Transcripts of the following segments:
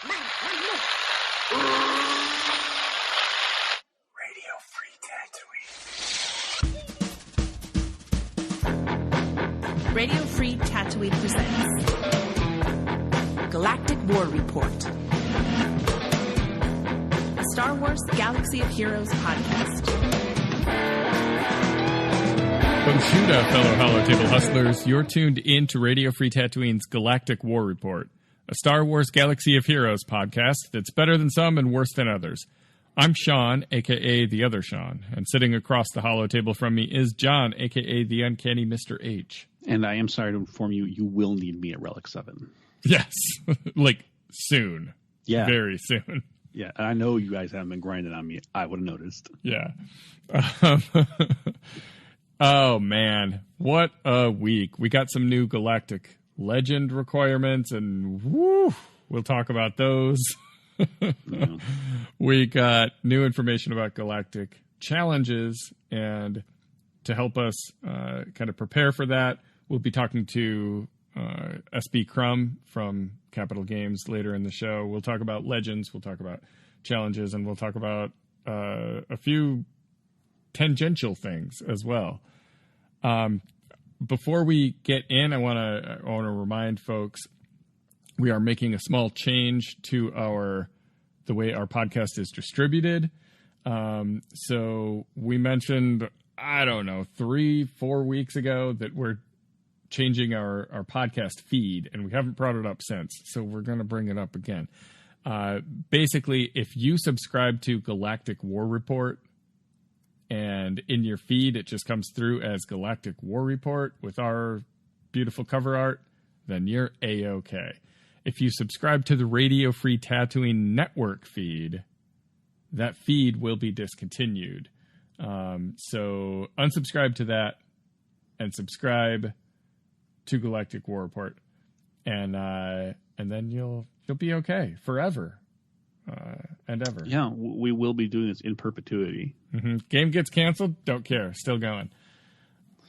Radio Free Tatooine. Radio Free Tatooine presents Galactic War Report, a Star Wars Galaxy of Heroes podcast. Bonshooda, fellow Holotable hustlers. You're tuned in to Radio Free Tatooine's Galactic War Report, a Star Wars Galaxy of Heroes podcast that's better than some and worse than others. I'm Sean, a.k.a. the other Sean, and sitting across the Holotable from me is John, a.k.a. the uncanny Mr. H. And I am sorry to inform you, you will need me at Relic 7. Yes, like soon. Yeah. Very soon. Yeah, I know you guys haven't been grinding on me. I would have noticed. Yeah. Oh, man. What a week. We got some new Galactic Legend requirements, and woo, we'll talk about those. Yeah. We got new information about Galactic Challenges, and to help us kind of prepare for that, we'll be talking to SB Crumb from Capital Games later in the show. We'll talk about Legends, we'll talk about Challenges, and we'll talk about a few tangential things as well. Before we get in, I want to remind folks we are making a small change to the way our podcast is distributed. So we mentioned, 3-4 weeks ago that we're changing our podcast feed, and we haven't brought it up since. So we're going to bring it up again. Basically, if you subscribe to Galactic War Report, and in your feed, it just comes through as Galactic War Report with our beautiful cover art, then you're A-OK. If you subscribe to the Radio Free Tatooine network feed, that feed will be discontinued. So unsubscribe to that and subscribe to Galactic War Report, and then you'll be okay forever. And ever. Yeah, we will be doing this in perpetuity. Mm-hmm. Game gets canceled, don't care, still going.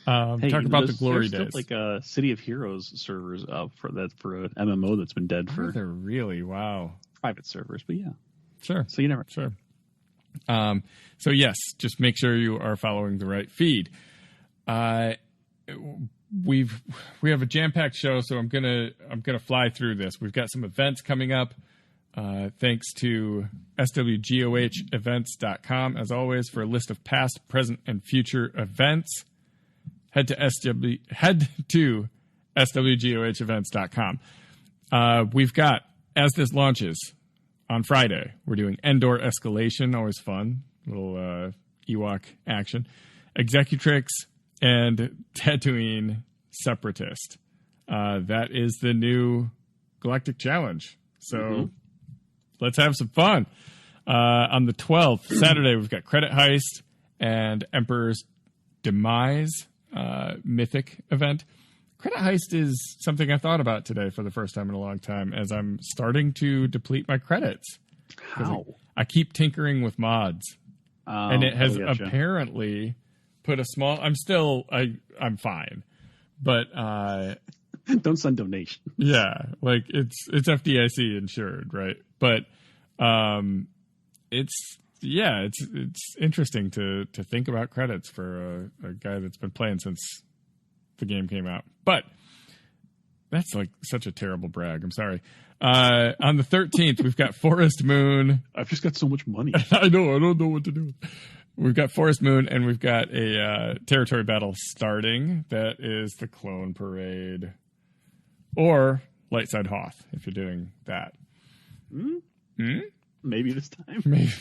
Talk about the glory days. There's still like City of Heroes servers up for an MMO that's been dead for. They're really private servers, but yeah, sure. So you never sure. So yes, just make sure you are following the right feed. We have a jam-packed show, so I'm gonna fly through this. We've got some events coming up. Thanks to swgohevents.com, as always, for a list of past, present, and future events. Head to swgohevents.com. We've got, as this launches on Friday, we're doing Endor Escalation, always fun, little Ewok action. Executrix and Tatooine Separatist. That is the new Galactic Challenge. So let's have some fun. On the 12th, Saturday, we've got Credit Heist and Emperor's Demise Mythic event. Credit Heist is something I thought about today for the first time in a long time, as I'm starting to deplete my credits. How? I keep tinkering with mods. And it has gotcha. apparently put a small... I'm fine. But... don't send donations. Yeah, like it's FDIC insured, right? But it's interesting to think about credits for a guy that's been playing since the game came out. But that's like such a terrible brag. I'm sorry. On the 13th, we've got Forest Moon. I've just got so much money. I know. I don't know what to do. We've got Forest Moon, and we've got a territory battle starting. That is the Clone Parade. Or Lightside Hoth, if you're doing that. Maybe this time. Maybe.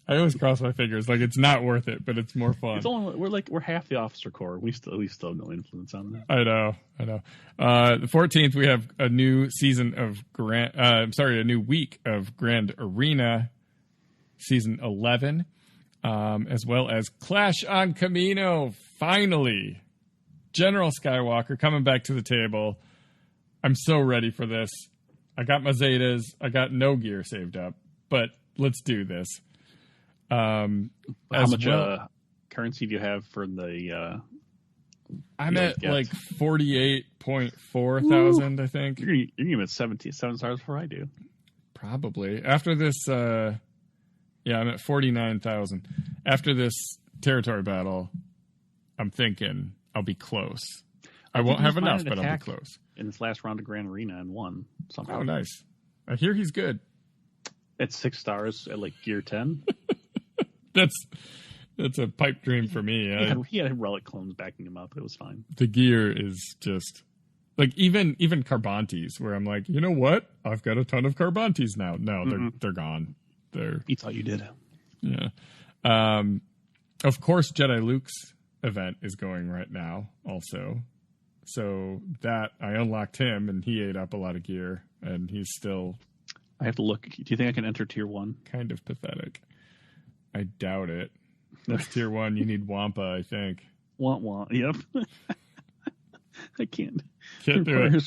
I always cross my fingers. Like, it's not worth it, but it's more fun. It's only, we're half the officer corps. We still have no influence on that. I know. The 14th, we have a new season of a new week of Grand Arena, season 11, as well as Clash on Camino. Finally, General Skywalker coming back to the table. I'm so ready for this. I got my Zetas. I got no gear saved up, but let's do this. How much currency do you have for the I'm at like 48.4 thousand, I think. You're gonna get 7 stars before I do. Probably. After this, I'm at 49,000. After this territory battle, I'm thinking I'll be close. I won't have enough, but I'll be close. In this last round of Grand Arena and won somehow. Oh, nice. I hear he's good. It's 6 stars at like gear 10. That's a pipe dream for me. He had relic clones backing him up. It was fine. The gear is just like even Carbantes, where I'm like, you know what? I've got a ton of Carbantes now. No, they're gone. He thought you did. Yeah. Of course, Jedi Luke's event is going right now also. So that I unlocked him and he ate up a lot of gear and he's still. I have to look. Do you think I can enter tier 1? Kind of pathetic. I doubt it. That's tier 1. You need Wampa, I think. Want. Yep. I can't. Can't do it.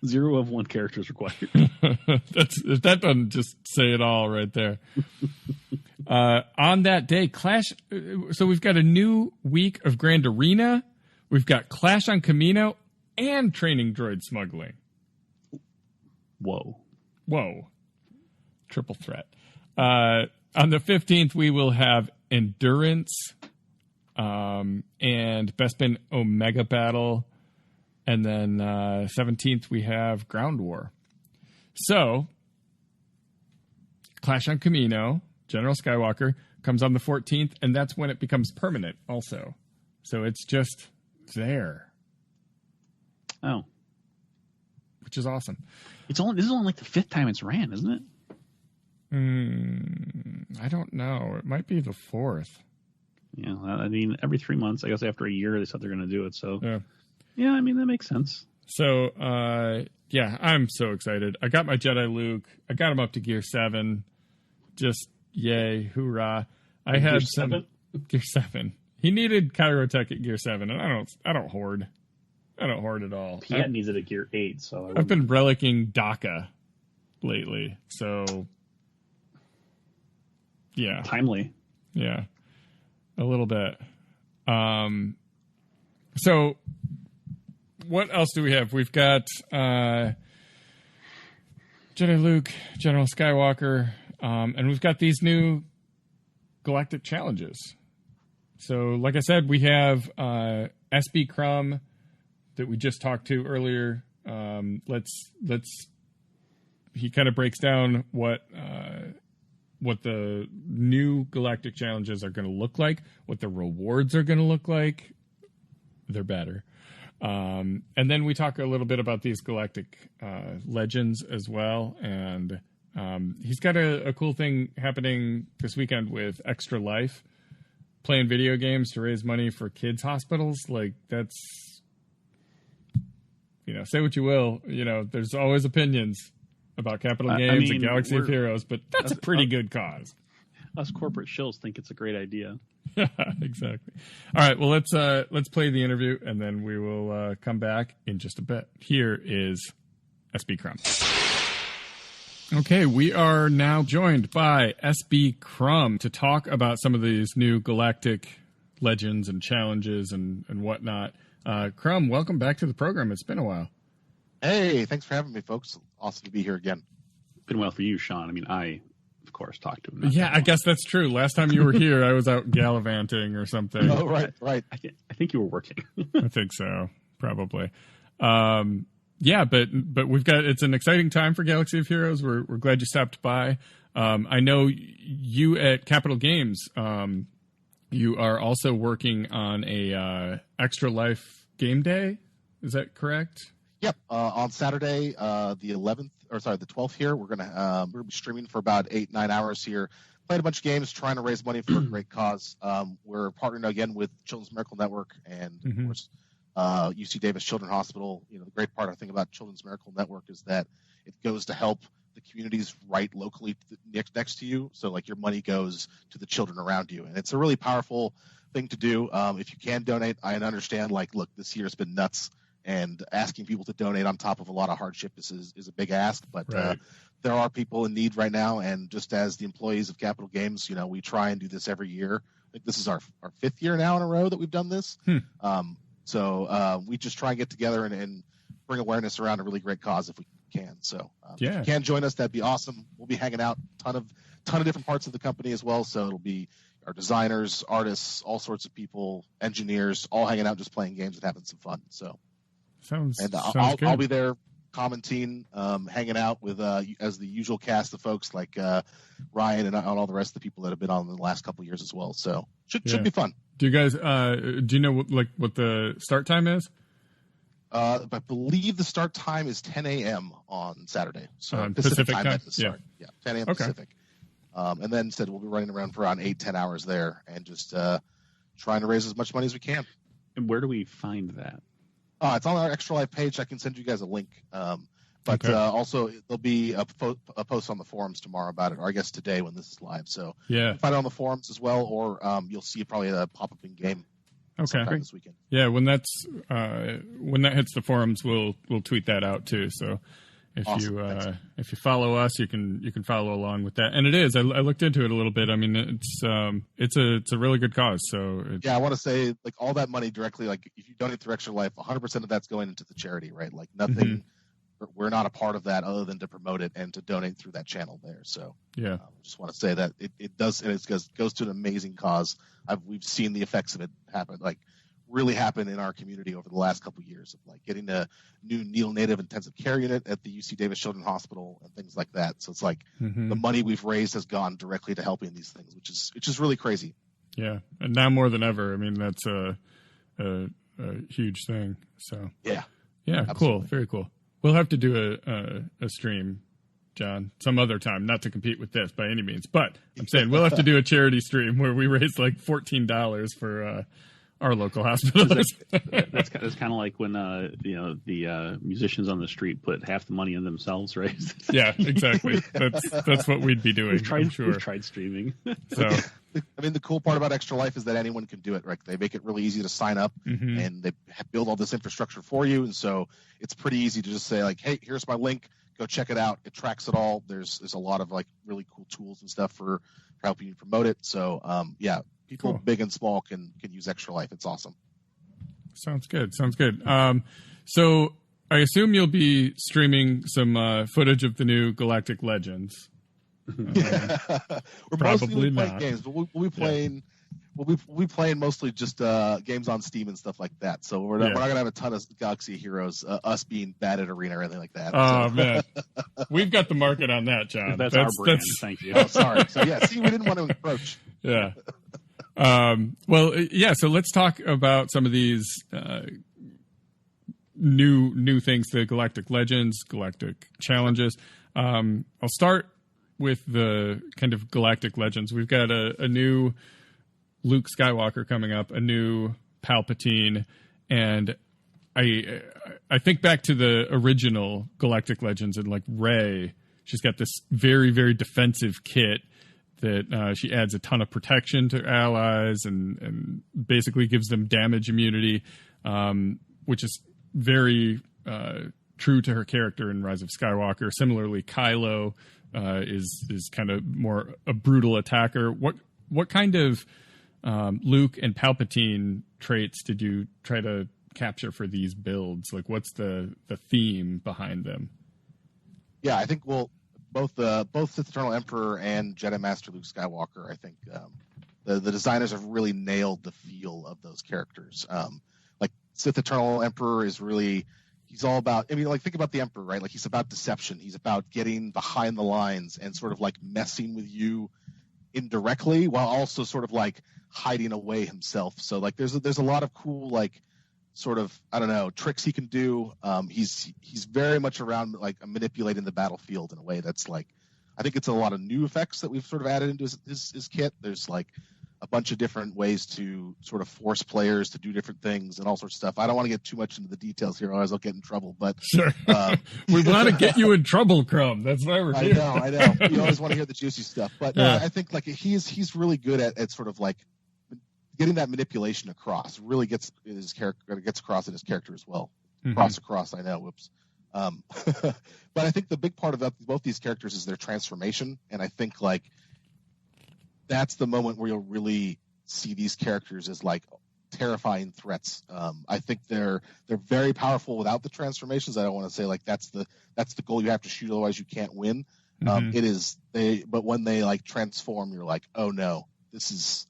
0 of 1 characters required. That doesn't just say it all right there. On that day, Clash. So we've got a new week of Grand Arena. We've got Clash on Camino and training droid smuggling. Whoa. Triple threat. On the 15th, we will have Endurance and Bespin Omega Battle. And then 17th, we have Ground War. So, Clash on Camino, General Skywalker, comes on the 14th, and that's when it becomes permanent also. So it's just there. Oh. Which is awesome. This is only like the 5th time it's ran, isn't it? I don't know. It might be the 4th. Yeah, I mean, every 3 months, I guess after a year, they said they're going to do it. So, yeah, I mean, that makes sense. So, I'm so excited. I got my Jedi Luke. I got him up to Gear 7. Just, yay, hoorah. I had Gear 7. He needed Kyrotech at Gear 7, and I don't hoard. I don't hoard at all. Piet needs it at Gear 8, so I've been relicking DACA lately, so yeah. Timely. Yeah. A little bit. So what else do we have? We've got Jedi Luke, General Skywalker, and we've got these new Galactic Challenges. So, like I said, we have SB Crumb that we just talked to earlier. He kind of breaks down what the new Galactic Challenges are going to look like, what the rewards are going to look like. They're better. And then we talk a little bit about these Galactic Legends as well. And he's got a cool thing happening this weekend with ExtraLife, playing video games to raise money for kids' hospitals. Like, that's, say what you will. There's always opinions about Capital Games and Galaxy of Heroes, but that's a pretty good cause. Us corporate shills think it's a great idea. Yeah, exactly. All right, well, let's play the interview, and then we will come back in just a bit. Here is SB Crumb. Okay, we are now joined by SB Crumb to talk about some of these new Galactic Legends and challenges and whatnot. Crumb, welcome back to the program. It's been a while. Hey, thanks for having me, folks. Awesome to be here again. Been well for you, Sean. I mean, I, of course, talked to him. Yeah, I guess that's true. Last time you were here, I was out gallivanting or something. Oh, right. I think you were working. I think so, probably. Yeah, but we've got, it's an exciting time for Galaxy of Heroes. We're glad you stopped by. I know you at Capital Games, you are also working on a ExtraLife game day. Is that correct? Yep. On Saturday, the 12th here, we're gonna be streaming for about 8-9 hours here, playing a bunch of games, trying to raise money for a great cause. We're partnering again with Children's Miracle Network and of course UC Davis Children's Hospital. The great part I think about Children's Miracle Network is that it goes to help the communities right locally next to you. So like your money goes to the children around you, and it's a really powerful thing to do. If you can donate, I understand. Like, look, this year has been nuts. And asking people to donate on top of a lot of hardship is a big ask, but right. There are people in need right now. And just as the employees of Capital Games, we try and do this every year. I think this is our 5th year now in a row that we've done this. So we just try and get together and bring awareness around a really great cause if we can. So if you can join us, that'd be awesome. we'll be hanging out. Ton of different parts of the company as well. So it'll be our designers, artists, all sorts of people, engineers, all hanging out, just playing games and having some fun. So sounds I'll good. be there commenting, hanging out with as the usual cast of folks like Ryan and all the rest of the people that have been on in the last couple of years as well. So should be fun. Do you guys do you know what the start time is? I believe the start time is 10 a.m. on Saturday. So Pacific time? at the start. Yeah, 10 a.m. Okay. Pacific. And then said we'll be running around for around 8-10 hours there and just trying to raise as much money as we can. And where do we find that? It's on our ExtraLife page. I can send you guys a link. Also, there'll be a post on the forums tomorrow about it, or I guess today when this is live. So yeah, find it on the forums as well, or you'll see probably a pop-up in game. Okay. This weekend. Yeah, when that hits the forums, we'll tweet that out too. So if Awesome. if you follow us, you can follow along with that. And it is. I looked into it a little bit. I mean, it's a really good cause. So I want to say like all that money directly. Like if you donate through ExtraLife, 100% of that's going into the charity, right? Like nothing. Mm-hmm. We're not a part of that other than to promote it and to donate through that channel there. So yeah, just want to say that it does, and it goes to an amazing cause. We've seen the effects of it really happen in our community over the last couple of years of like getting a new neonatal intensive care unit at the UC Davis Children's Hospital and things like that. So it's like the money we've raised has gone directly to helping these things, which is really crazy. Yeah, and now more than ever. I mean, that's a huge thing. So yeah, absolutely. Cool, very cool. We'll have to do a stream, John, some other time, not to compete with this by any means, but I'm saying we'll have to do a charity stream where we raise like $14 for our local hospitals. That's kind of like when the musicians on the street put half the money in themselves, right? Yeah, exactly. That's what we'd be doing. We've tried streaming. So I mean, the cool part about ExtraLife is that anyone can do it, right? They make it really easy to sign up, and they build all this infrastructure for you, and so it's pretty easy to just say like, "Hey, here's my link. Go check it out." It tracks it all. There's a lot of like really cool tools and stuff for helping you promote it. So people cool. big and small can use ExtraLife. It's awesome. Sounds good. So I assume you'll be streaming some footage of the new Galactic Legends. We're probably mostly playing not. games, but we'll be playing. We'll be playing mostly just games on Steam and stuff like that. So we're not gonna have a ton of Galaxy Heroes, us being bad at Arena or anything like that. Oh man, we've got the market on that, John. That's our brand. Thank you. Oh, sorry. So see, we didn't want to encroach. Yeah. So let's talk about some of these new things, the Galactic Legends, Galactic Challenges. I'll start with the kind of Galactic Legends. We've got a new Luke Skywalker coming up, a new Palpatine, and I think back to the original Galactic Legends and like Rey. She's got this very, very defensive kit that she adds a ton of protection to allies and basically gives them damage immunity, which is very true to her character in Rise of Skywalker. Similarly, Kylo is kind of more a brutal attacker. What kind of Luke and Palpatine traits did you try to capture for these builds? Like, what's the theme behind them? Yeah, I think both Sith Eternal Emperor and Jedi Master Luke Skywalker, I think the designers have really nailed the feel of those characters. Like Sith Eternal Emperor is really, he's all about, I mean, like think about the Emperor, right? Like he's about deception. He's about getting behind the lines and sort of like messing with you indirectly while also sort of like hiding away himself. So like there's a lot of cool like sort of, I don't know, tricks he can do. He's very much around like manipulating the battlefield in a way that's like, I think it's a lot of new effects that we've sort of added into his kit. There's like a bunch of different ways to sort of force players to do different things and all sorts of stuff. I don't want to get too much into the details here, otherwise I'll get in trouble. But sure, we want to get you in trouble, Crumb. That's why we're here. I know. You always want to hear the juicy stuff, but I think like he's really good at sort of like getting that manipulation across. Really gets across in his character as well. Across. I know. Whoops. But I think the big part of both these characters is their transformation, and I think like that's the moment where you'll really see these characters as like terrifying threats. I think they're very powerful without the transformations. I don't want to say like that's the goal you have to shoot, otherwise you can't win. It is but when they like transform, you're like, oh no, this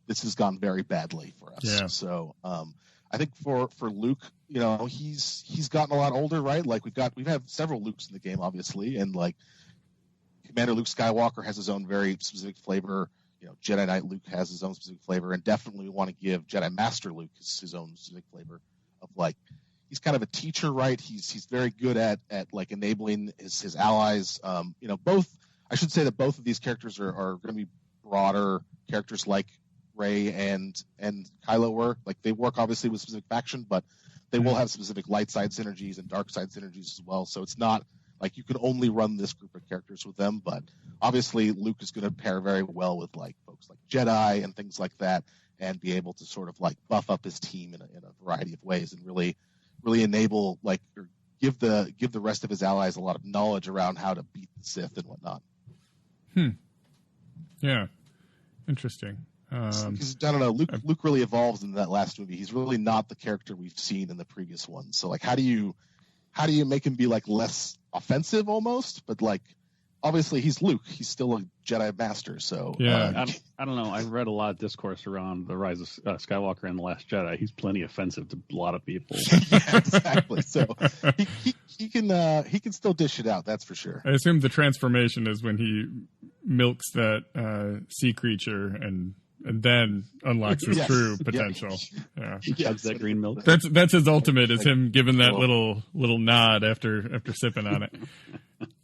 has gone very badly for us. Yeah. So I think for Luke, he's gotten a lot older, right? Like we've had several Lukes in the game, obviously, and like Commander Luke Skywalker has his own very specific flavor. Jedi Knight Luke has his own specific flavor, and definitely we want to give Jedi Master Luke his own specific flavor of like, he's kind of a teacher, right? He's very good at like enabling his allies. I should say that both of these characters are going to be broader characters like Rey and Kylo were. Like they work obviously with specific faction, but they will have specific light side synergies and dark side synergies as well. So it's not like you can only run this group of characters with them, but obviously Luke is going to pair very well with like folks like Jedi and things like that, and be able to sort of like buff up his team in a variety of ways and really enable or give the rest of his allies a lot of knowledge around how to beat the Sith and whatnot. Yeah, interesting. Because I don't know, Luke really evolves in that last movie. He's really not the character we've seen in the previous ones. So like, how do you make him be like less offensive almost? But like, obviously he's Luke. He's still a Jedi Master. So yeah, I don't know. I've read a lot of discourse around the rise of Skywalker and the Last Jedi. He's plenty offensive to a lot of people. Yeah, exactly. So he can still dish it out. That's for sure. I assume the transformation is when he milks that sea creature and then unlocks his true potential. Yeah. He chugs that green milk. That's his ultimate, is him giving that little nod after sipping on it.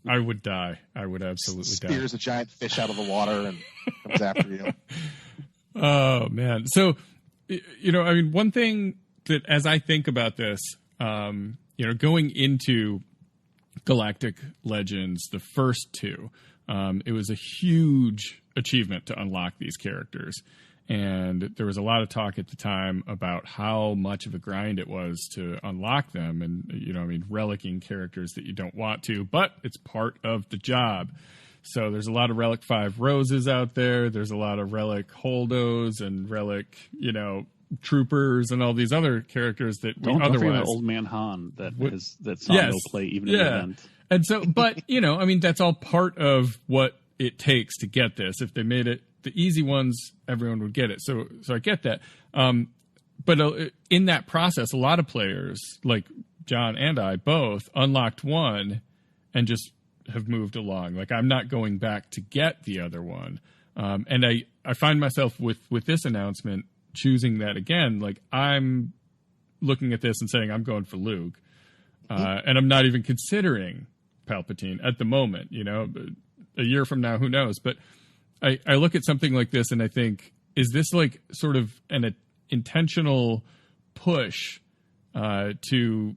I would die. I would absolutely die. Spears a giant fish out of the water and comes after you. Oh man. So, one thing that as I think about this, going into Galactic Legends, the first two, it was a huge achievement to unlock these characters. And there was a lot of talk at the time about how much of a grind it was to unlock them. And, relicking characters that you don't want to, but it's part of the job. So there's a lot of Relic 5 Roses out there. There's a lot of Relic Holdos and Relic, Troopers and all these other characters that don't otherwise... forget Old Man Han that saw no play even in the event. And so, but, that's all part of what it takes to get this. If they made it the easy ones, everyone would get it. So I get that. But in that process, a lot of players, like John and I both, unlocked one and just have moved along. Like, I'm not going back to get the other one. And I find myself with this announcement choosing that again. Like, I'm looking at this and saying I'm going for Luke. And I'm not even considering Palpatine at the moment. A year from now, who knows? But I look at something like this and I think, is this like sort of an intentional push to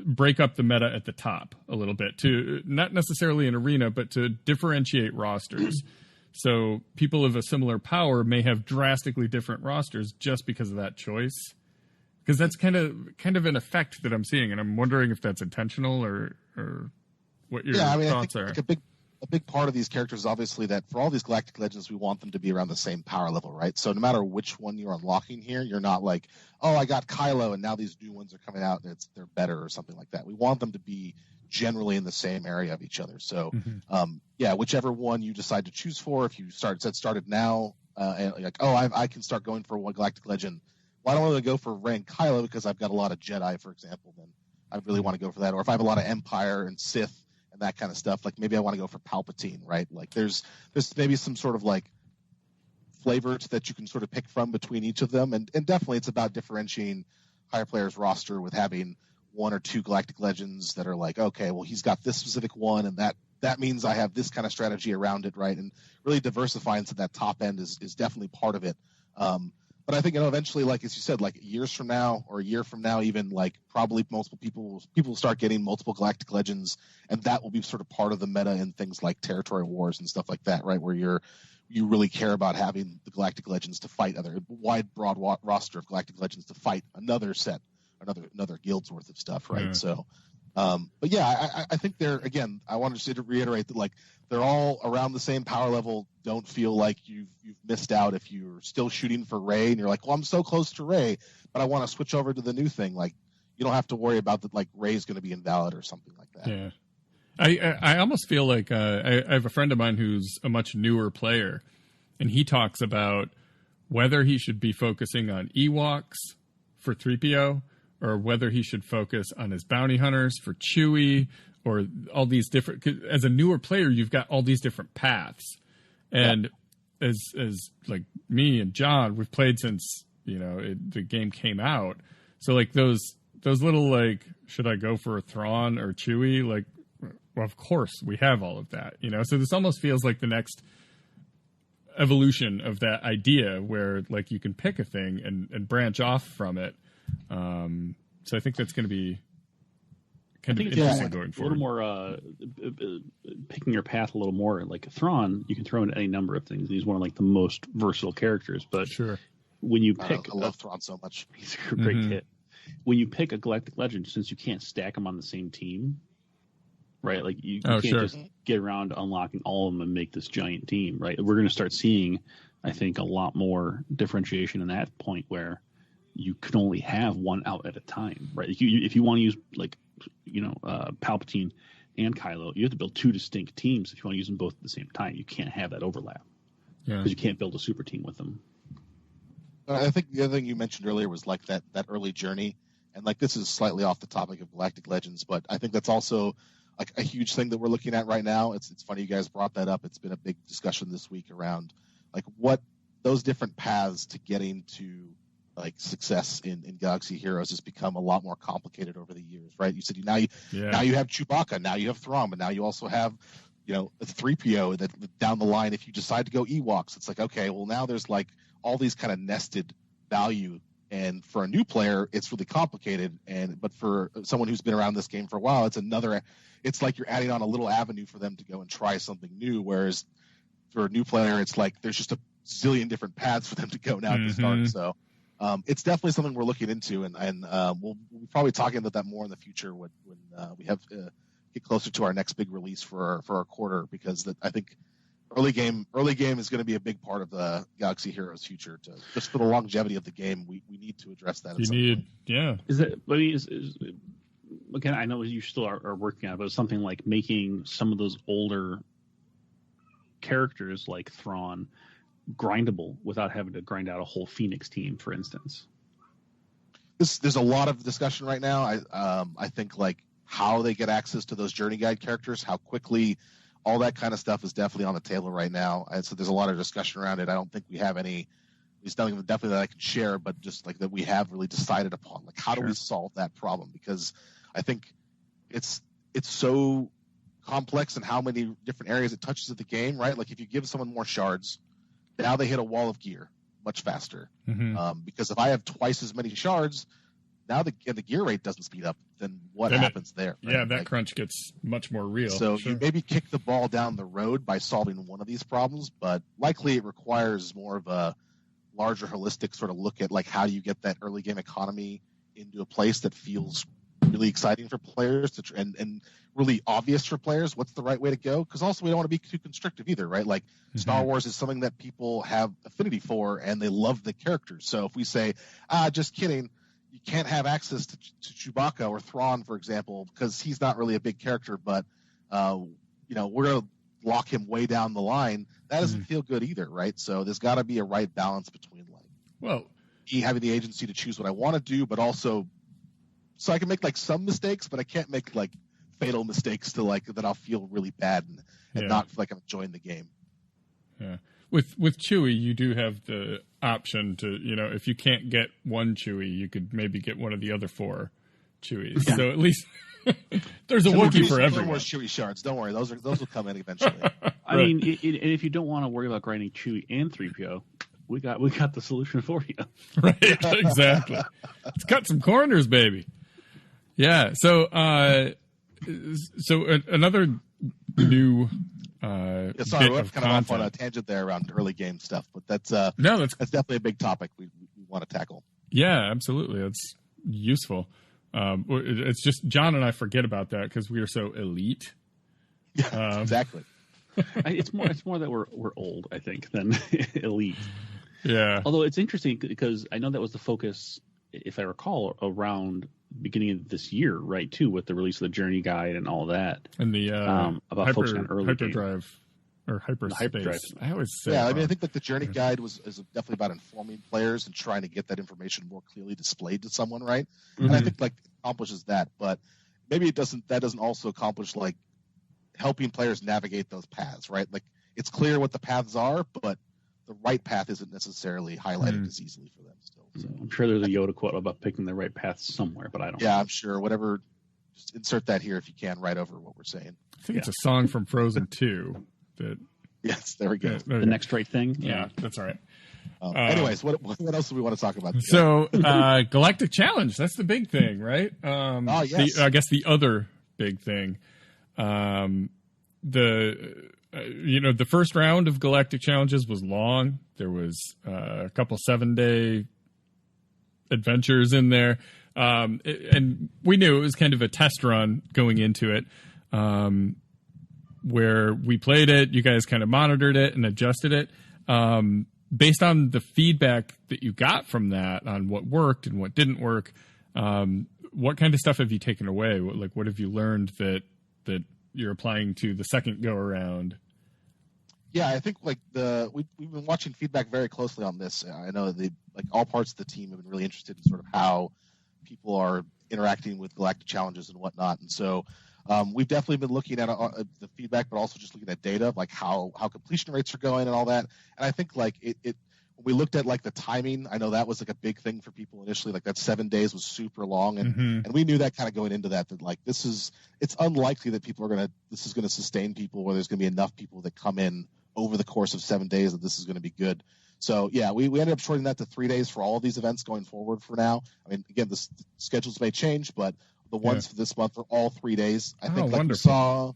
break up the meta at the top a little bit, to not necessarily an arena, but to differentiate rosters? So people of a similar power may have drastically different rosters just because of that choice. Because that's kind of an effect that I'm seeing, and I'm wondering if that's intentional or what your thoughts are. Like a big part of these characters is obviously that for all these Galactic Legends, we want them to be around the same power level, right? So no matter which one you're unlocking here, you're not like, oh, I got Kylo and now these new ones are coming out and they're better or something like that. We want them to be generally in the same area of each other. So whichever one you decide to choose for, if you started now and like, oh, I can start going for one Galactic Legend. Well, I don't want to go for Rey and Kylo because I've got a lot of Jedi, for example. Then I really want to go for that. Or if I have a lot of Empire and Sith and that kind of stuff, like maybe I want to go for Palpatine, right? Like there's maybe some sort of like flavors that you can sort of pick from between each of them. And definitely it's about differentiating higher players roster with having one or two Galactic Legends that are like, okay, well, he's got this specific one and that means I have this kind of strategy around it, right? And really diversifying to that top end is definitely part of it. But I think, eventually, like as you said, like years from now or a year from now, even like probably multiple people will start getting multiple Galactic Legends, and that will be sort of part of the meta in things like territory wars and stuff like that, right? Where you really care about having the Galactic Legends to fight broad roster of Galactic Legends to fight another guild's worth of stuff, right? Mm. So, but yeah, I think again, I want to reiterate that like they're all around the same power level. Don't feel like you've missed out if you're still shooting for Rey and you're like, well, I'm so close to Rey, but I want to switch over to the new thing. Like, you don't have to worry about that. Like Rey's going to be invalid or something like that. Yeah. I almost feel like I have a friend of mine who's a much newer player, and he talks about whether he should be focusing on Ewoks for 3PO or whether he should focus on his bounty hunters for Chewie, or all these different. 'Cause as a newer player, you've got all these different paths, and as like me and John, we've played since the game came out. So like those little like, should I go for a Thrawn or Chewie? Like, well, of course we have all of that, So this almost feels like the next evolution of that idea, where like you can pick a thing and branch off from it. So I think that's going to be kind of interesting going forward. A little more picking your path a little more. Like Thrawn, you can throw in any number of things. He's one of like the most versatile characters. But sure, when you pick, I love Thrawn so much. He's a great kid. When you pick a Galactic Legend, since you can't stack them on the same team, right? Like you can't just get around to unlocking all of them and make this giant team, right? We're going to start seeing, I think, a lot more differentiation in that point where you can only have one out at a time, right? If you want to use like, Palpatine and Kylo, you have to build two distinct teams if you want to use them both at the same time. You can't have that overlap because you can't build a super team with them. I think the other thing you mentioned earlier was like that early journey, and like this is slightly off the topic of Galactic Legends, but I think that's also like a huge thing that we're looking at right now. It's funny you guys brought that up. It's been a big discussion this week around like what those different paths to getting to like success in Galaxy Heroes has become a lot more complicated over the years, right? You said now you have Chewbacca, now you have Thrawn, but now you also have a 3PO that down the line, if you decide to go Ewoks, it's like, okay, well now there's like all these kind of nested value, and for a new player it's really complicated, but for someone who's been around this game for a while, it's like you're adding on a little avenue for them to go and try something new, whereas for a new player it's like there's just a zillion different paths for them to go now to start. So it's definitely something we're looking into, and we'll be probably talking about that more in the future when we have get closer to our next big release for our quarter, because I think early game is going to be a big part of the Galaxy Heroes future. Just for the longevity of the game, we need to address that. Is that? I mean, again, I know you still are working on it, but something like making some of those older characters like Thrawn grindable without having to grind out a whole Phoenix team, for instance. There's a lot of discussion right now. I think like how they get access to those journey guide characters, how quickly, all that kind of stuff is definitely on the table right now. And so there's a lot of discussion around it. I don't think we have any, at least nothing definitely that I can share, but just like that we have really decided upon. Like how do we solve that problem? Because I think it's so complex in how many different areas it touches of the game, right? Like if you give someone more shards, now they hit a wall of gear much faster. Because if I have twice as many shards, now the gear rate doesn't speed up, then what happens there? Right? Yeah, that crunch gets much more real. So you maybe kick the ball down the road by solving one of these problems, but likely it requires more of a larger holistic sort of look at like how do you get that early game economy into a place that feels really exciting for players and really obvious for players. What's the right way to go? Because also we don't want to be too constrictive either, right? Like Star Wars is something that people have affinity for and they love the characters. So if we say, just kidding, you can't have access to Chewbacca or Thrawn, for example, because he's not really a big character, but we're going to lock him way down the line. That doesn't feel good either, right? So there's got to be a right balance between me having the agency to choose what I want to do, but also so I can make like some mistakes, but I can't make like fatal mistakes to like that I'll feel really bad and not feel like I'm enjoying the game. Yeah. With Chewie, you do have the option to, if you can't get one Chewie, you could maybe get one of the other 4 Chewies. Yeah. So at least there's a Wookiee for everyone. More Chewie shards. Don't worry, those will come in eventually. I mean, and if you don't want to worry about grinding Chewie and 3PO, we got the solution for you. Right, exactly. Let's cut some corners, baby. Yeah. So another new. Sorry, we're kind of off on a tangent there around early game stuff, but that's definitely a big topic we want to tackle. Yeah, absolutely. It's useful. It's just John and I forget about that because we are so elite. Yeah, exactly. It's more that we're old, I think, than elite. Yeah. Although it's interesting because I know that was the focus, if I recall, around beginning of this year, right? Too, with the release of the Journey Guide and all that, and the about focusing on early hyperdrive or hyperspace. I always say, I mean, I think like the Journey Guide is definitely about informing players and trying to get that information more clearly displayed to someone, right? Mm-hmm. And I think like it accomplishes that, but maybe it doesn't. That doesn't also accomplish like helping players navigate those paths, right? Like it's clear what the paths are, but the right path isn't necessarily highlighted as easily for them still. So I'm sure there's a Yoda quote about picking the right path somewhere, but I don't know. I'm sure. Whatever, just insert that here if you can, right over what we're saying. I think it's a song from Frozen 2 that... Yes, there we go. The next right thing? Yeah, that's all right. Anyways, what else do we want to talk about today? So, Galactic Challenge, that's the big thing, right? Yes. I guess the other big thing. The first round of Galactic Challenges was long. There was a couple 7-day adventures in there. And we knew it was kind of a test run going into it, where we played it. You guys kind of monitored it and adjusted it. Based on the feedback that you got from that on what worked and what didn't work, what kind of stuff have you taken away? What have you learned that you're applying to the second go around? Yeah, I think we've been watching feedback very closely on this. I know all parts of the team have been really interested in sort of how people are interacting with Galactic Challenges and whatnot. And so we've definitely been looking at the feedback, but also just looking at data, like how completion rates are going and all that. And I think like it when we looked at like the timing, I know that was like a big thing for people initially. Like that 7 days was super long, and we knew that kind of going into that like it's unlikely that this is gonna sustain people, where there's gonna be enough people that come in over the course of 7 days that this is going to be good. So yeah, we ended up shorting that to 3 days for all of these events going forward for now. I mean, again, the schedules may change, but the ones for this month are all 3 days. I think we saw a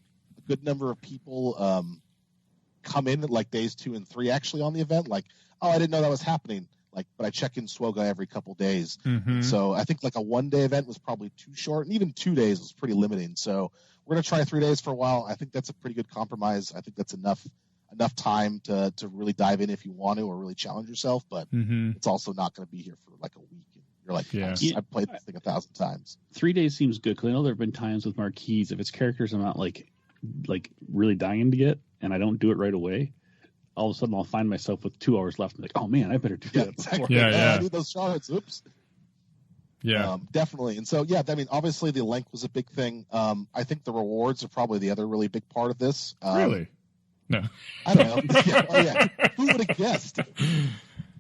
good number of people come in at like days 2 and 3 actually on the event. Like, oh, I didn't know that was happening. Like, but I check in Swoga every couple days. So I think like a 1-day event was probably too short, and even 2 days was pretty limiting. So we're going to try 3 days for a while. I think that's a pretty good compromise. I think that's enough time to really dive in if you want to, or really challenge yourself, but it's also not going to be here for like a week. And you're like, I've played this thing 1,000 times. 3 days seems good, because I know there have been times with marquees, if it's characters I'm not like really dying to get, and I don't do it right away, all of a sudden I'll find myself with 2 hours left and like, oh man, I better do that before. Exactly. I need those shards. Oops. Yeah, definitely. And so, I mean, obviously the length was a big thing. I think the rewards are probably the other really big part of this. Really? No, I don't know. Who would have guessed?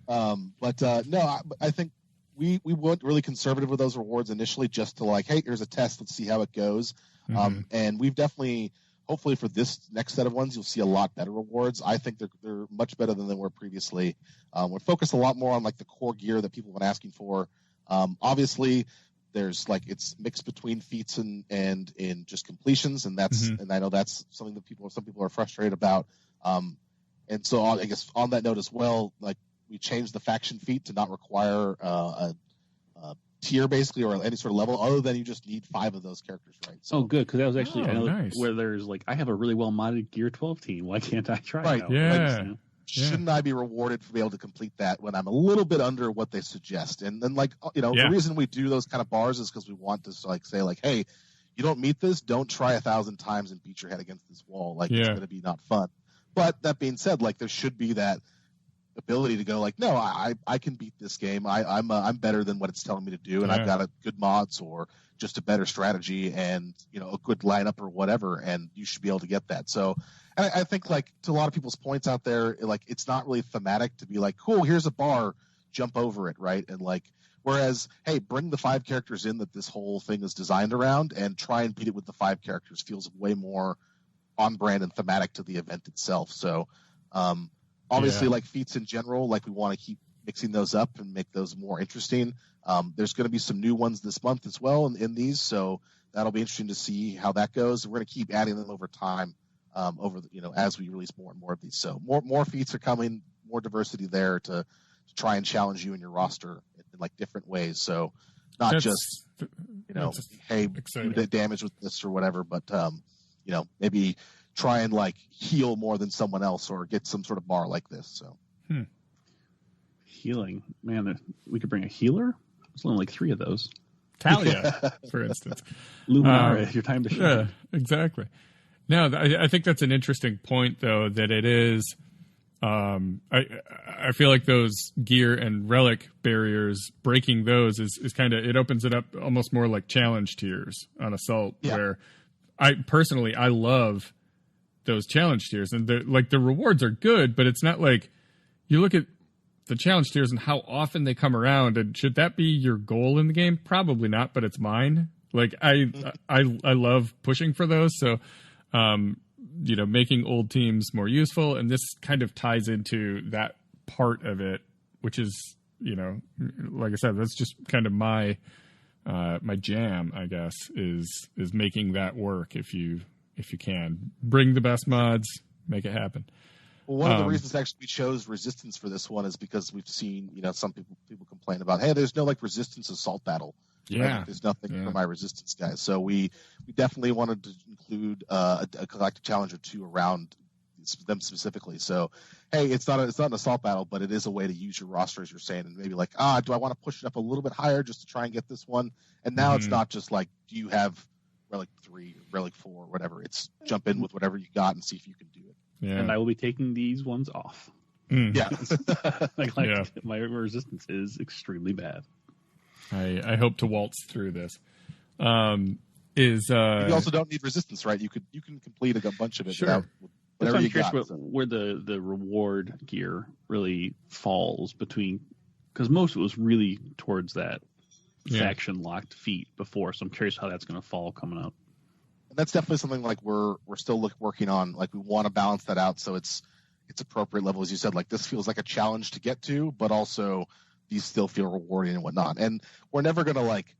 I think we went really conservative with those rewards initially, just to like, hey, here's a test, let's see how it goes. And we've definitely, hopefully for this next set of ones, you'll see a lot better rewards. I think they're much better than they were previously. We're focused a lot more on like the core gear that people have been asking for. Obviously, there's like it's mixed between feats and in just completions, and that's and I know that's something that some people are frustrated about. And so I guess on that note as well, like we changed the faction feat to not require a tier basically, or any sort of level, other than you just need 5 of those characters, right? So, good, because that was actually nice. Where there's like, I have a really well modded Gear 12 team. Why can't I try? Right. That? Yeah. Like, shouldn't I be rewarded for being able to complete that when I'm a little bit under what they suggest? And then the reason we do those kind of bars is because we want to like say like, hey, you don't meet this, don't try 1,000 times and beat your head against this wall. Like it's going to be not fun. But that being said, like there should be that ability to go like, no, I can beat this game. I'm better than what it's telling me to do, and I've got a good mods or just a better strategy and a good lineup or whatever, and you should be able to get that. So and I think like to a lot of people's points out there, like it's not really thematic to be like, cool, here's a bar, jump over it, right? And like whereas, hey, bring the 5 characters in that this whole thing is designed around and try and beat it with the 5 characters feels way more on brand and thematic to the event itself. So obviously like feats in general, like we want to keep mixing those up and make those more interesting. There's going to be some new ones this month as well in these, so that'll be interesting to see how that goes. We're going to keep adding them over time, as we release more and more of these. So more feats are coming, more diversity there to try and challenge you in your roster in like different ways. So not just hey, do the damage with this or whatever, but maybe try and like heal more than someone else or get some sort of bar like this. So healing, man, we could bring a healer. There's only like 3 of those. Talia, for instance. Luminara, your time to shine. Yeah, exactly. No, I think that's an interesting point, though, that it is. I feel like those gear and relic barriers, breaking those is kind of, it opens it up almost more like challenge tiers on Assault, where I love those challenge tiers, and the rewards are good, but it's not like you look at the challenge tiers and how often they come around, and should that be your goal in the game? Probably not, but it's mine. Like I love pushing for those, so making old teams more useful, and this kind of ties into that part of it, which is, like I said, that's just kind of my jam, I guess, is making that work. If you can bring the best mods, make it happen. Well, one of the reasons actually we chose resistance for this one is because we've seen, some people complain about, hey, there's no like resistance assault battle. Yeah, right? There's nothing for my resistance guys. So we definitely wanted to include a Galactic Challenge or two around them specifically. So, hey, it's not an assault battle, but it is a way to use your roster, as you're saying, and maybe like, do I want to push it up a little bit higher just to try and get this one? And now it's not just like, do you have Relic 3 or Relic 4 or whatever? It's jump in with whatever you got and see if you can do it. Yeah. And I will be taking these ones off. Yeah. My resistance is extremely bad. I hope to waltz through this. You also don't need resistance, right? You can complete a bunch of it. Sure. Whatever you got. So. Where the reward gear really falls between, because most of it was really towards that faction locked feat before. So I'm curious how that's going to fall coming up. And that's definitely something like we're still working on. Like we want to balance that out so it's appropriate level, as you said. Like this feels like a challenge to get to, but also these still feel rewarding and whatnot. And we're never going to like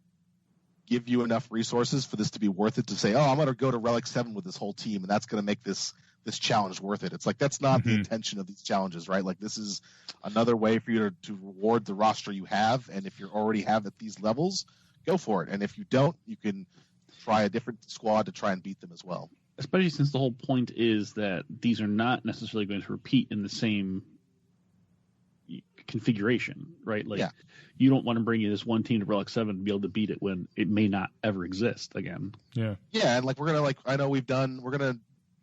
give you enough resources for this to be worth it to say, I'm going to go to Relic 7 with this whole team, and that's going to make this challenge worth it. It's like that's not the intention of these challenges, right? Like this is another way for you to reward the roster you have, and if you already have at these levels, go for it. And if you don't, you can try a different squad to try and beat them as well. Especially since the whole point is that these are not necessarily going to repeat in the same configuration, right? Like you don't want to bring in this one team to Relic 7 and be able to beat it when it may not ever exist again. Yeah, and like we're gonna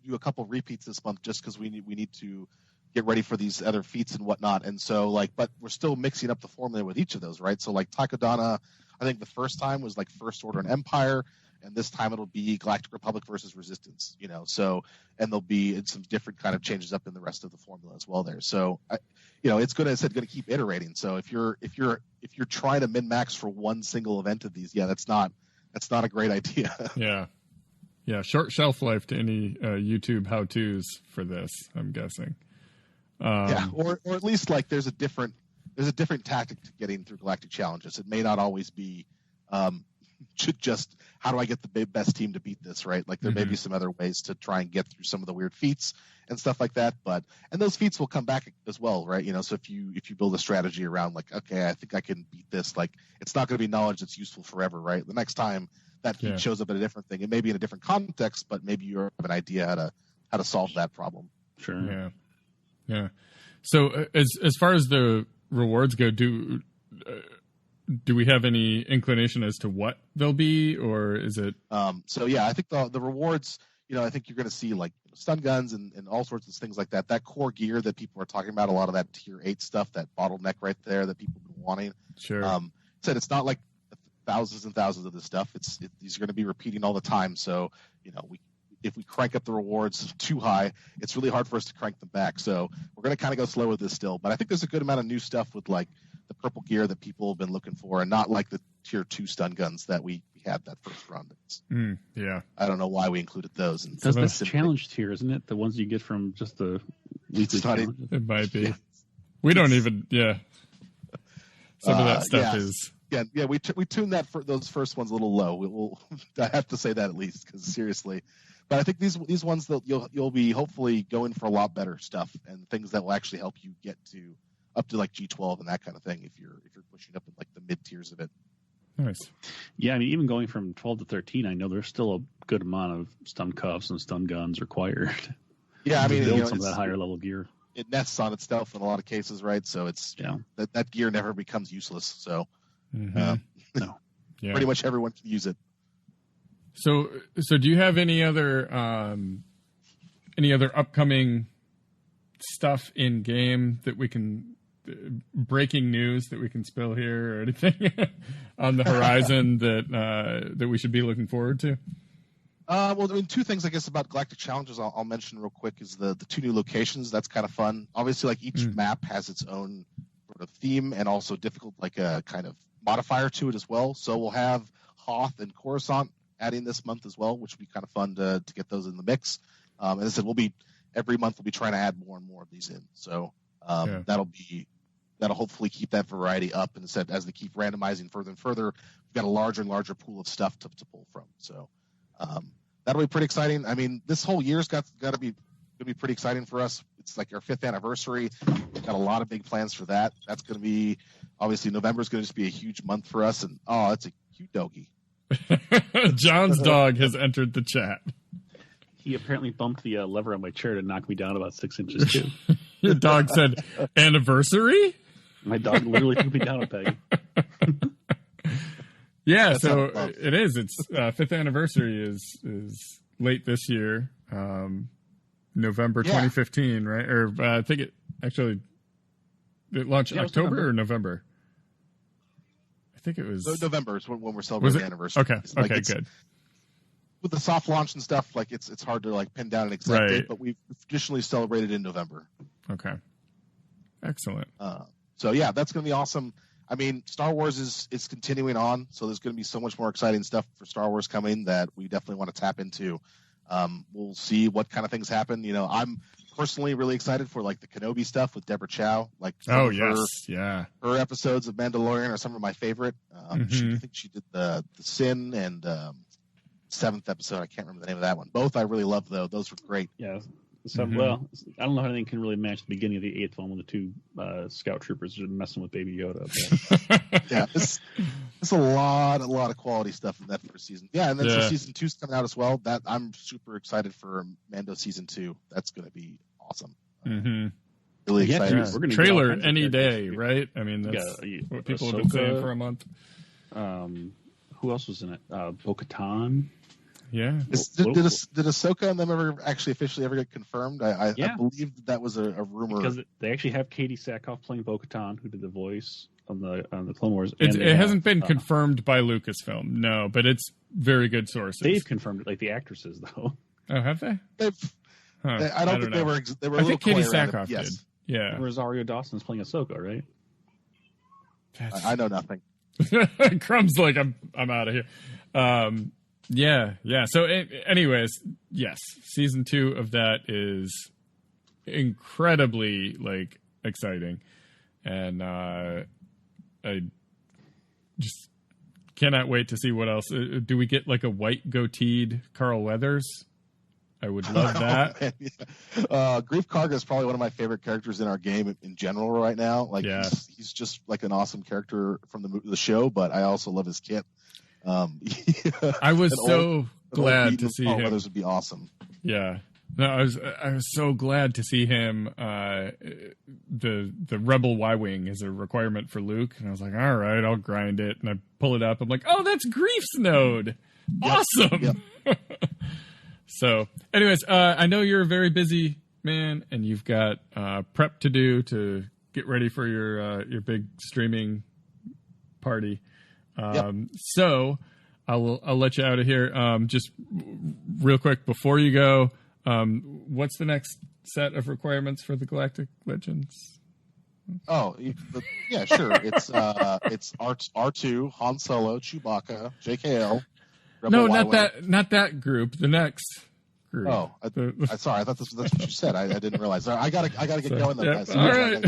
do a couple repeats this month just because we need to get ready for these other feats and whatnot. And so but we're still mixing up the formula with each of those, right? So like Takodana, I think the first time was like First Order and Empire, and this time it'll be Galactic Republic versus Resistance, So, and there'll be some different kind of changes up in the rest of the formula as well there. So, it's going to keep iterating. So if you're trying to min max for one single event of these, that's not a great idea. Yeah. Short shelf life to any YouTube how tos for this, I'm guessing. Or at least like there's a different tactic to getting through Galactic Challenges. It may not always be just how do I get the best team to beat this, right? Like there may be some other ways to try and get through some of the weird feats and stuff like that, and those feats will come back as well, right? So if you build a strategy around like, okay, I think I can beat this, like it's not going to be knowledge that's useful forever, right? The next time that feat shows up in a different thing, it may be in a different context, but maybe you have an idea how to solve that problem. Sure. Yeah. So as far as the rewards go, do we have any inclination as to what they'll be, or is it? I think the rewards, I think you're going to see like stun guns and all sorts of things like that. That core gear that people are talking about, a lot of that tier 8 stuff, that bottleneck right there that people have been wanting. Sure. Said it's not like thousands and thousands of this stuff. These are going to be repeating all the time. So, if we crank up the rewards too high, it's really hard for us to crank them back. So we're going to kind of go slow with this still. But I think there's a good amount of new stuff with like the purple gear that people have been looking for, and not like the tier 2 stun guns that we had that first run. I don't know why we included those. And that's challenge tier, isn't it? The ones you get from just the weekly challenges? It might be. We don't even. Some of that stuff is. Yeah, we tuned that for those first ones a little low. I have to say that at least, because seriously. But I think these ones that you'll be hopefully going for a lot better stuff and things that will actually help you get up to like G12 and that kind of thing if you're pushing up in like the mid tiers of it. Nice. Yeah, I mean, even going from 12 to 13, I know there's still a good amount of stun cuffs and stun guns required. Yeah, I mean, build some of that higher level gear. It nests on itself in a lot of cases, right? So it's that gear never becomes useless. So no. pretty much everyone can use it. So do you have any other upcoming stuff in game that we can breaking news that we can spill here or anything on the horizon that we should be looking forward to? Well, I mean, two things I guess about Galactic Challenges I'll mention real quick is the two new locations. That's kind of fun. Obviously, like each map has its own sort of theme and also difficult, like a kind of modifier to it as well. So we'll have Hoth and Coruscant adding this month as well, which will be kind of fun to get those in the mix. And as I said, every month we'll be trying to add more and more of these in. So that'll hopefully keep that variety up. And instead, as they keep randomizing further and further, we've got a larger and larger pool of stuff to pull from. So that'll be pretty exciting. I mean, this whole year's got to be pretty exciting for us. It's like our 5th anniversary. We've got a lot of big plans for that. That's going to be, obviously, November's going to just be a huge month for us. And that's a cute doggy. John's dog has entered the chat. He apparently bumped the lever on my chair to knock me down about 6 inches too. Your dog said, "Anniversary?" My dog literally took me down a peg. Yeah, so it is. It's 5th anniversary is late this year, November 2015, right? Or I think it launched October or November. I think it was November is when we're celebrating the anniversary. Okay, okay, good. With the soft launch and stuff, like it's hard to like pin down an exact date, but we've traditionally celebrated in November. Okay, excellent. So yeah, that's going to be awesome. I mean, Star Wars is continuing on, so there's going to be so much more exciting stuff for Star Wars coming that we definitely want to tap into. We'll see what kind of things happen. You know, I'm personally really excited for like the Kenobi stuff with Deborah Chow. Like, her episodes of Mandalorian are some of my favorite. I think she did the Sin and 7th episode. I can't remember the name of that one. Both I really love though. Those were great. Yeah. So, well, I don't know how anything can really match the beginning of the 8th one when the two scout troopers are messing with Baby Yoda. But. Yeah, it's a lot of quality stuff in that first season. Yeah, and then so season 2's coming out as well. That I'm super excited for Mando season 2. That's going to be awesome. Really excited. Yeah. We're gonna trailer any day, right? I mean, that's what people have been saying for a month. Who else was in it? Bo-Katan. Yeah. Did Ahsoka and them officially ever get confirmed? I believe that was a rumor. Because they actually have Katie Sackhoff playing Bo-Katan, who did the voice on the Clone Wars. It hasn't been confirmed by Lucasfilm, no, but it's very good sources. They've confirmed it, like the actresses, though. Oh, have they? I don't think they were. They were. I think Katie Sackhoff did. Yeah. Rosario Dawson's playing Ahsoka, right? I know nothing. Crumb's like I'm out of here. Yeah. So, anyways, yes, season 2 of that is incredibly like exciting, and I just cannot wait to see what else. Do we get like a white goateed Carl Weathers? I would love that. Grief Karga is probably one of my favorite characters in our game in general right now. Like, he's just like an awesome character from the show, but I also love his kit. I was so glad to see him. Weathers would be awesome. Yeah. No, I was so glad to see him. The Rebel Y-Wing is a requirement for Luke, and I was like, all right, I'll grind it. And I pull it up. I'm like, oh, that's Grief's node. Awesome. Yep. So, anyways, I know you're a very busy man, and you've got prep to do to get ready for your big streaming party. So I'll let you out of here. Just real quick before you go, what's the next set of requirements for the Galactic Legends? Oh, yeah, sure. It's R2, Han Solo, Chewbacca, JKL. Rebel not that group. The next group. Oh, sorry. I thought that's what you said. I didn't realize. I gotta get going then, guys. All right.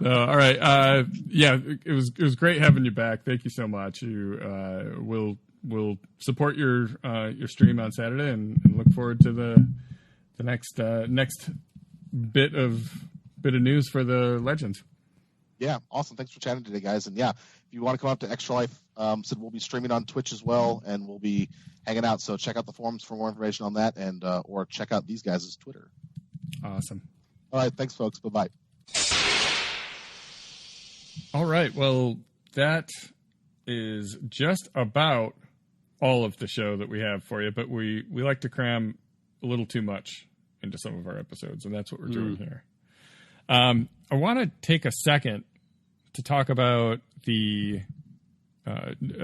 All right. It was great having you back. Thank you so much. We'll support your stream on Saturday and look forward to the next bit of news for the Legends. Yeah, awesome. Thanks for chatting today, guys. And if you want to come up to ExtraLife, so we'll be streaming on Twitch as well, and we'll be hanging out. So check out the forums for more information on that, and or check out these guys' Twitter. Awesome. All right, thanks, folks. Bye-bye. All right, well, that is just about all of the show that we have for you, but we like to cram a little too much into some of our episodes, and that's what we're doing here. I want to take a second to talk about a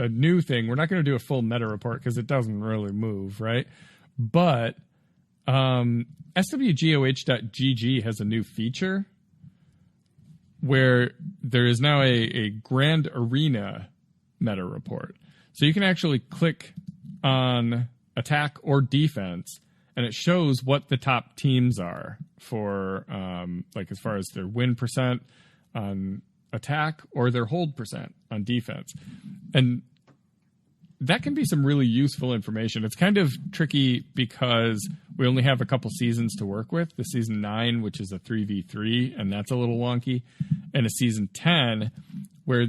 new thing. We're not going to do a full meta report because it doesn't really move, right? But swgoh.gg has a new feature where there is now a Grand Arena meta report. So you can actually click on attack or defense, and it shows what the top teams are for, like as far as their win percent on attack or their hold percent on defense. And that can be some really useful information. It's kind of tricky because we only have a couple seasons to work with. The season 9, which is a 3v3, and that's a little wonky. And a season 10, where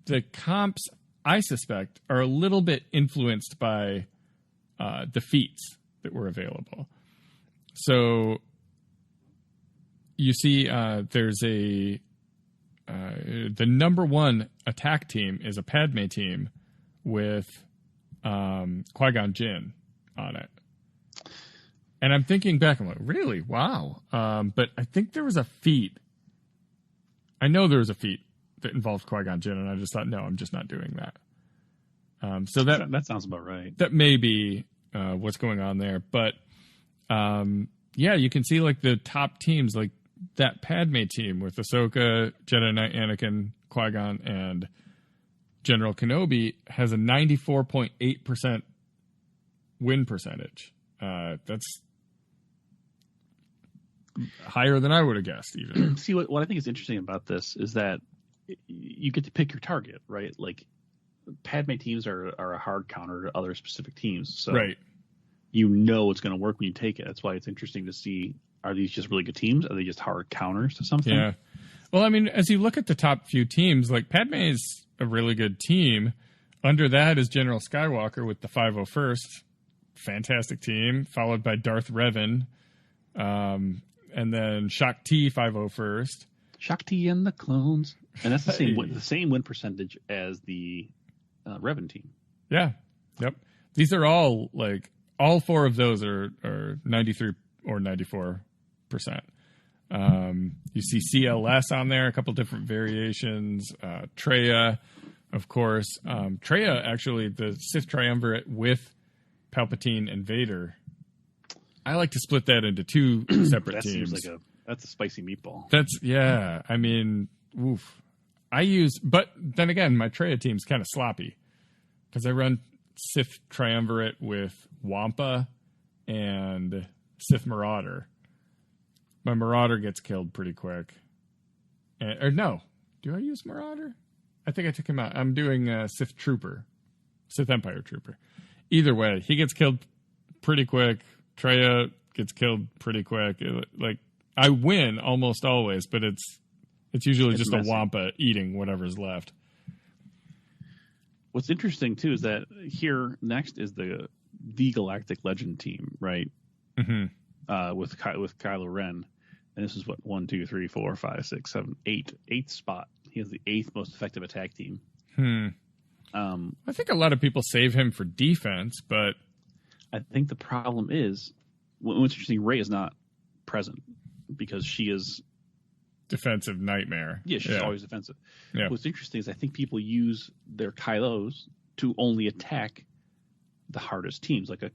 the comps, I suspect, are a little bit influenced by the feats that were available. So you see there's the number 1 attack team is a Padme team with Qui-Gon Jinn on it. And I'm thinking back, I'm like, really? Wow. But I think there was a feat. I know there was a feat that involved Qui-Gon Jinn, and I just thought, no, I'm just not doing that. So that sounds about right. That may be what's going on there. But yeah, you can see like the top teams, like that Padme team with Ahsoka, Jedi Knight Anakin, Qui-Gon, and General Kenobi has a 94.8% win percentage. That's higher than I would have guessed, even. See, what I think is interesting about this is that you get to pick your target, right? Like, Padme teams are a hard counter to other specific teams. So right. You know it's going to work when you take it. That's why it's interesting to see, are these just really good teams? Are they just hard counters to something? Yeah. Well, I mean, as you look at the top few teams, like Padme is a really good team. Under that is General Skywalker with the 501st. Fantastic team, followed by Darth Revan. And then Shakti 501st. Shakti and the clones. And that's the same win percentage as the Revan team. Yeah. Yep. These are all, like, all 4 of those are 93 or 94%. You see CLS on there, a couple different variations. Traya, of course. Traya, actually, the Sith Triumvirate with Palpatine and Vader. I like to split that into 2 separate teams. Seems like that's a spicy meatball. Yeah. I mean, oof. But then again, my Traya team's kind of sloppy because I run Sith Triumvirate with Wampa and Sith Marauder. My Marauder gets killed pretty quick. Or no. Do I use Marauder? I think I took him out. I'm doing Sith Empire Trooper. Either way, he gets killed pretty quick. Traya gets killed pretty quick. Like, I win almost always, but it's usually just messy. A Wampa eating whatever's left. What's interesting too is that here next is the Galactic Legend team, right? Mm-hmm. With Kylo Ren, and this is what 1, 2, 3, 4, 5, 6, 7, 8th spot. He has the 8th most effective attack team. I think a lot of people save him for defense, but I think the problem is what's interesting. Rey is not present because she is defensive nightmare. Yeah, she's always defensive. Yeah. What's interesting is I think people use their Kylos to only attack the hardest teams, like a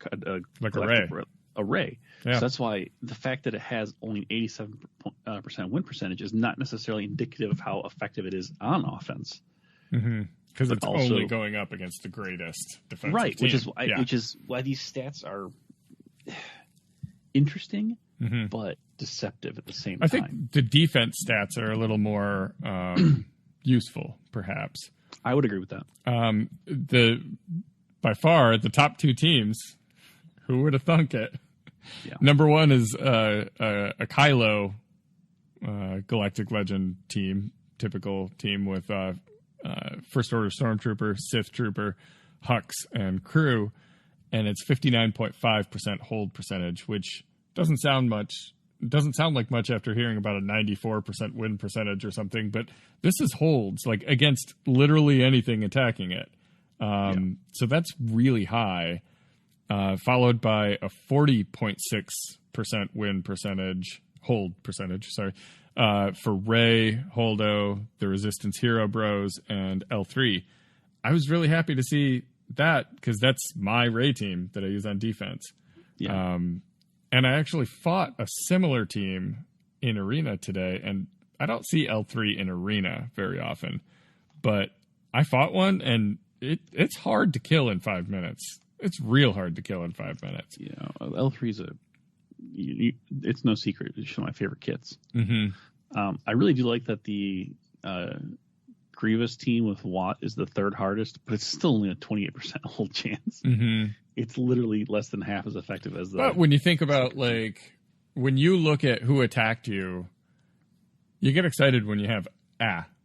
Rey. Yeah. So that's why the fact that it has only 87% win percentage is not necessarily indicative of how effective it is on offense. Mm-hmm. Because it's also only going up against the greatest defensive right, team. Which is why these stats are interesting, but deceptive at the same time. I think the defense stats are a little more useful, perhaps. I would agree with that. By far, the top 2 teams, who would have thunk it? Yeah. Number 1 is a Kylo Galactic Legend team, typical team with First Order Stormtrooper, Sith Trooper, Hux, and crew, and it's 59.5% hold percentage, which doesn't sound much doesn't sound like much after hearing about a 94% win percentage or something, but this is holds like against literally anything attacking it. So that's really high, followed by a 40.6% win percentage, hold percentage, sorry, for Rey, Holdo, the Resistance Hero Bros, and L3. I was really happy to see that because that's my Rey team that I use on defense. Yeah. And I actually fought a similar team in Arena today, and I don't see L3 in Arena very often, but I fought one, and it's hard to kill in 5 minutes. It's real hard to kill in 5 minutes. Yeah, L3's it's no secret. It's one of my favorite kits. Mm-hmm. I really do like that the Grievous team with Watt is the third hardest, but it's still only a 28% hold chance. Mm-hmm. It's literally less than half as effective as the... But when you think about, like, when you look at who attacked you, you get excited when you have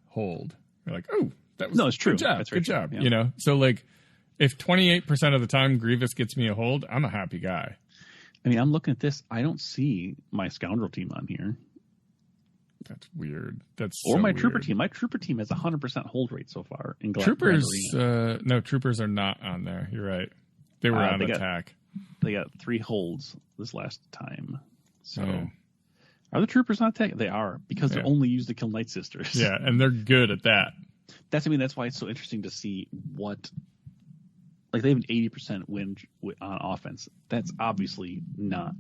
hold. You're like, oh, that was it's true. Good job. That's good true. job. Yeah. You know? So, like, if 28% of the time Grievous gets me a hold, I'm a happy guy. I mean, I'm looking at this. I don't see my Scoundrel team on here. That's weird. Or my Trooper weird. team. My Trooper team has 100% hold rate so far. In Troopers, no, Troopers are not on there. You're right. They were on attack. They got 3 holds this last time. So, Oh. Are the Troopers not attack? They are, because they're only used to kill Night Sisters. Yeah, and they're good at that. That's why it's so interesting to see what... Like, they have an 80% win on offense. That's obviously not...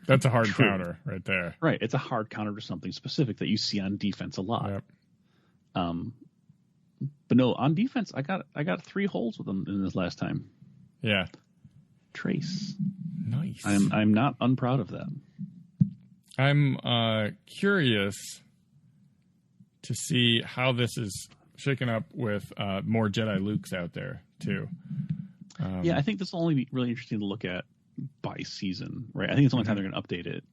That's a hard true. counter right there. Right. It's a hard counter to something specific that you see on defense a lot. Yep. But no, on defense, I got 3 holes with them in this last time. Yeah. Trace. Nice. I'm not unproud of that. I'm curious to see how this is shaken up with more Jedi Lukes out there too. Yeah, I think this will only be really interesting to look at by season, right? I think it's the only time they're going to update it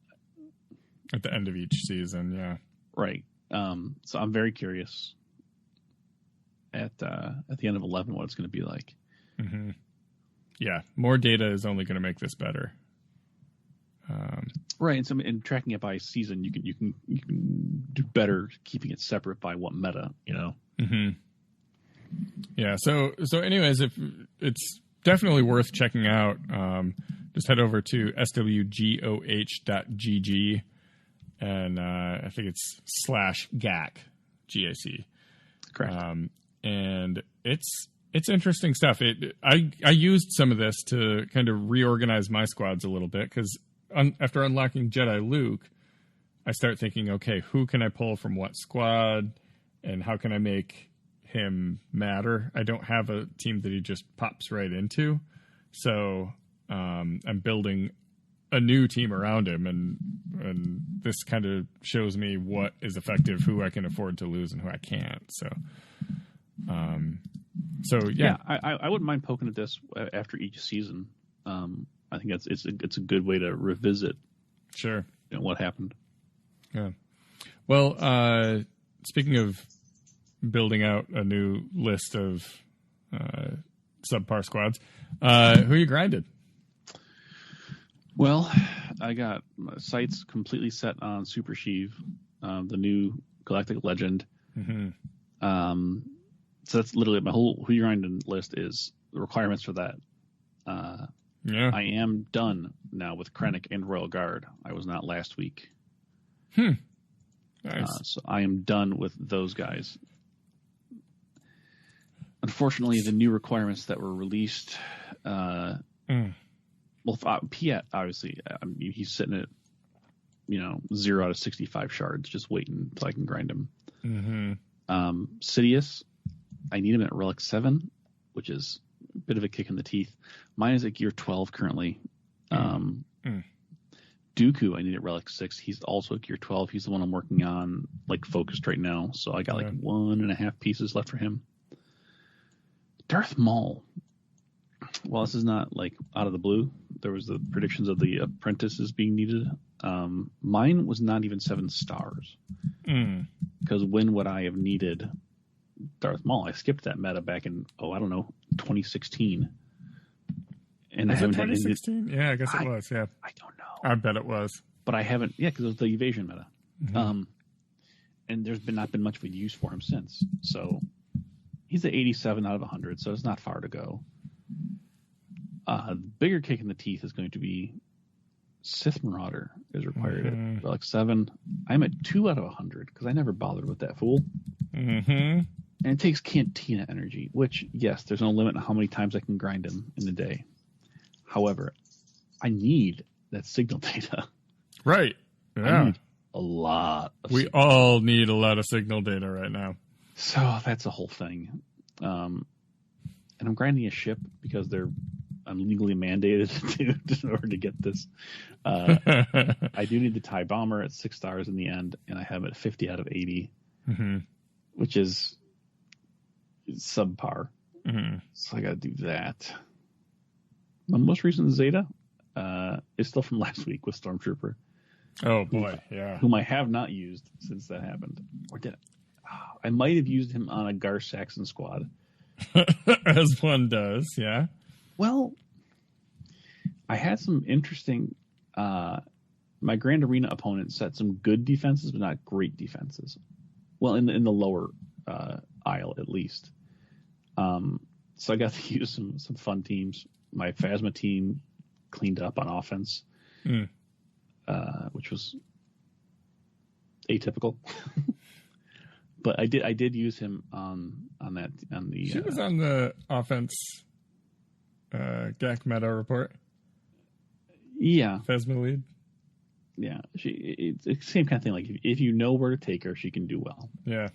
at the end of each season. Yeah, right. So I'm very curious at the end of 11 what it's going to be like. Mm-hmm. Yeah, more data is only going to make this better. Right, and tracking it by season, you can do better keeping it separate by what meta, you know. Mm-hmm. Yeah. So anyways, if it's definitely worth checking out, just head over to swgoh.gg, and I think it's /GAC, GAC. Correct. And it's interesting stuff. I used some of this to kind of reorganize my squads a little bit because after unlocking Jedi Luke, I start thinking, okay, who can I pull from what squad, and how can I make him matter? I don't have a team that he just pops right into, so I'm building a new team around him, and this kind of shows me what is effective, who I can afford to lose, and who I can't. So yeah, I wouldn't mind poking at this after each season. I think it's a good way to revisit. Sure. What happened. Yeah. Well, speaking of building out a new list of subpar squads, who are you grinded? Well, I got my sights completely set on Super Sheev, the new Galactic Legend. Mm-hmm. So that's literally my whole who you grinding list is the requirements for that. Yeah. I am done now with Krennic and Royal Guard. I was not last week. Nice. So I am done with those guys. Unfortunately, the new requirements that were released, well, Piet, obviously, he's sitting at, 0 out of 65 shards, just waiting until I can grind him. Mm-hmm. Sidious, I need him at Relic 7, which is a bit of a kick in the teeth. Mine is at Gear 12 currently. Dooku, I need at Relic 6. He's also at Gear 12. He's the one I'm working on, focused right now. So I got 1.5 pieces left for him. Darth Maul. Well, this is not out of the blue. There was the predictions of the apprentices being needed. Mine was not even 7 stars. Because when would I have needed Darth Maul? I skipped that meta back in 2016. And Was it 2016? Yeah, I guess it was. Yeah, I don't know. I bet it was. but I haven't. Yeah, because of the evasion meta. Mm-hmm. And there's not been much of a use for him since. So he's at 87 out of 100, so it's not far to go. Bigger kick in the teeth is going to be Sith Marauder is required at Relic 7. I'm at 2 out of 100 because I never bothered with that fool. Mm-hmm. And it takes Cantina energy, which, yes, there's no limit on how many times I can grind him in a day. However, I need that signal data. Right. Yeah. I need a lot of We all need a lot of signal data right now. So that's a whole thing. And I'm grinding a ship because I'm legally mandated in order to get this. I do need the TIE Bomber at 6 stars in the end, and I have it at 50 out of 80, which is subpar. Mm-hmm. So I got to do that. My most recent Zeta is still from last week with Stormtrooper. Oh boy, yeah. Whom I have not used since that happened. Or did I might have used him on a Gar Saxon squad. As one does, yeah. Well, I had some interesting. My Grand Arena opponent set some good defenses, but not great defenses. Well, in the lower aisle at least. So I got to use some fun teams. My Phasma team cleaned up on offense, which was atypical. But I did use him on the. She was on the offense GAC meta report. Yeah, Phasma lead. Yeah, it's the same kind of thing. Like if you know where to take her, she can do well. Yeah.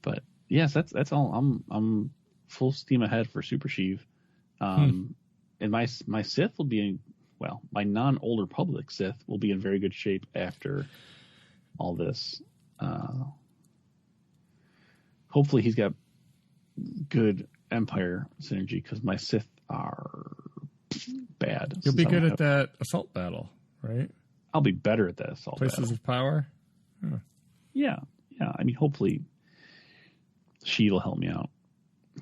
But yes, that's all. I'm full steam ahead for Super Sheev. And my Sith will be my non-Old Republic Sith will be in very good shape after all this. Hopefully he's got good Empire synergy because my Sith are bad. You'll be good at that assault battle, right? I'll be better at that assault Places battle. of power? Huh. Yeah. I mean, hopefully Sheev will help me out.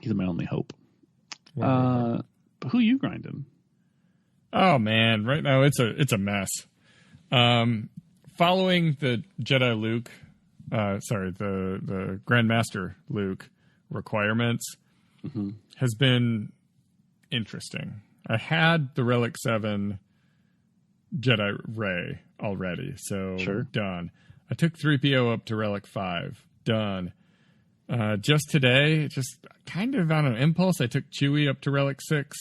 He's my only hope. But who you grinding? Oh man, right now it's a mess. Following the Jedi Luke, the Grandmaster Luke requirements has been interesting. I had the Relic 7 Jedi Rey already, so done. I took 3PO up to Relic 5, done. Just today, just kind of on an impulse, I took Chewie up to Relic 6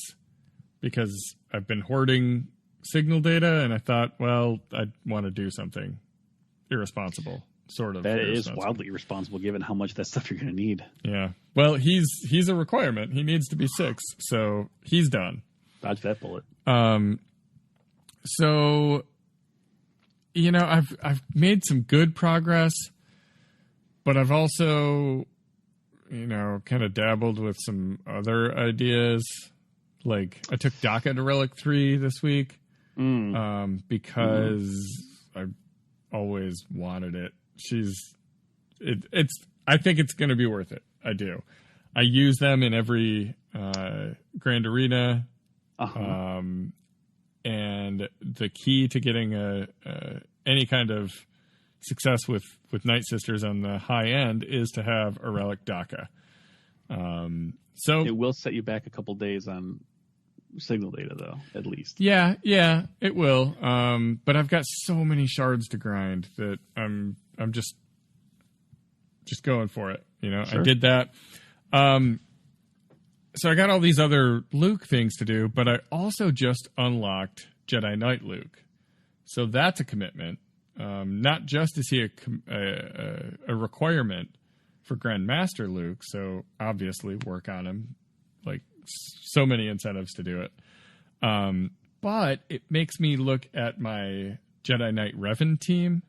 because I've been hoarding signal data, and I thought, well, I want to do something irresponsible, sort of. That is wildly irresponsible given how much of that stuff you're going to need. Yeah. Well, he's a requirement. He needs to be 6, so he's done. Dodge that bullet. So, I've made some good progress, but I've also, kind of dabbled with some other ideas. Like I took Daka to Relic 3 this week because I always wanted it. I think it's going to be worth it. I do. I use them in every Grand Arena. And the key to getting any kind of success with Night Sisters on the high end is to have a Relic Daka. So it will set you back a couple days on signal data, though, at least. Yeah, it will. But I've got so many shards to grind that I'm just going for it. Sure. I did that. So I got all these other Luke things to do, but I also just unlocked Jedi Knight Luke. So that's a commitment. Not just is he a requirement for Grandmaster Luke, so obviously work on him, like so many incentives to do it. But it makes me look at my Jedi Knight Revan team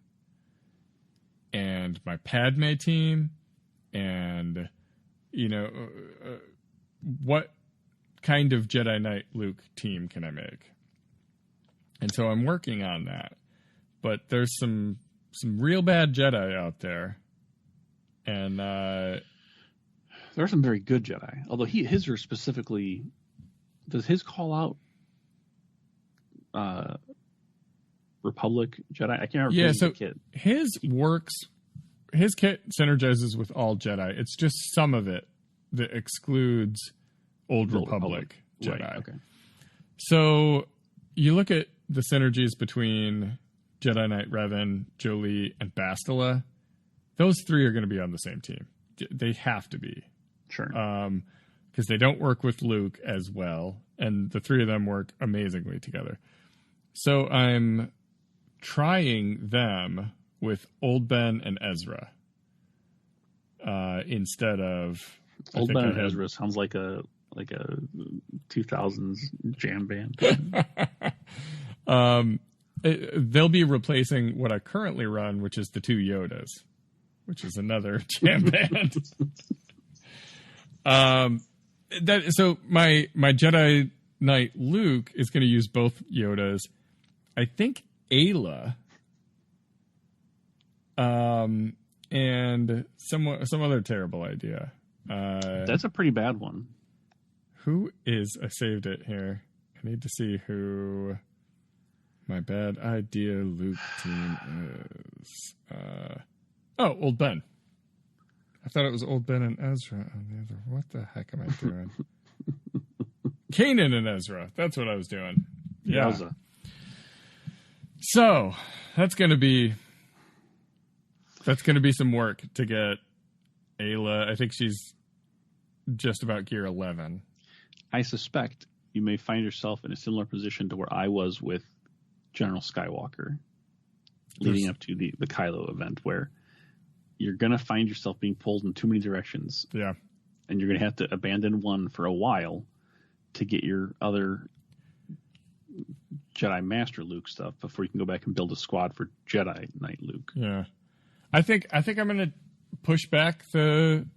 and my Padme team and, what kind of Jedi Knight Luke team can I make? And so I'm working on that. But there's some real bad Jedi out there. And there are some very good Jedi. Although his are specifically, does his call out Republic Jedi. I can't remember. Yeah, so the kit. His kit synergizes with all Jedi. It's just some of it that excludes Old Republic Jedi. Right, okay. So you look at the synergies between Jedi Knight Revan, Jolee, and Bastila. Those three are going to be on the same team. They have to be. Sure. Because they don't work with Luke as well, and the three of them work amazingly together. So I'm trying them with Old Ben and Ezra instead of Old Ben and Ezra sounds like a 2000s jam band. They'll be replacing what I currently run, which is the two Yodas, which is another jam band. So my Jedi Knight Luke is going to use both Yodas. I think Ayla, and some other terrible idea. That's a pretty bad one. Who is? I saved it here. I need to see who my bad idea Luke team is. Old Ben. I thought it was Old Ben and Ezra on the other. What the heck am I doing? Kanan and Ezra. That's what I was doing. Yeah. Yowza. So that's gonna be some work to get Ayla. I think she's just about gear 11. I suspect you may find yourself in a similar position to where I was with General Skywalker leading up to the Kylo event, where you're going to find yourself being pulled in too many directions. Yeah. And you're going to have to abandon one for a while to get your other Jedi Master Luke stuff before you can go back and build a squad for Jedi Knight Luke. Yeah. I think I'm going to push back the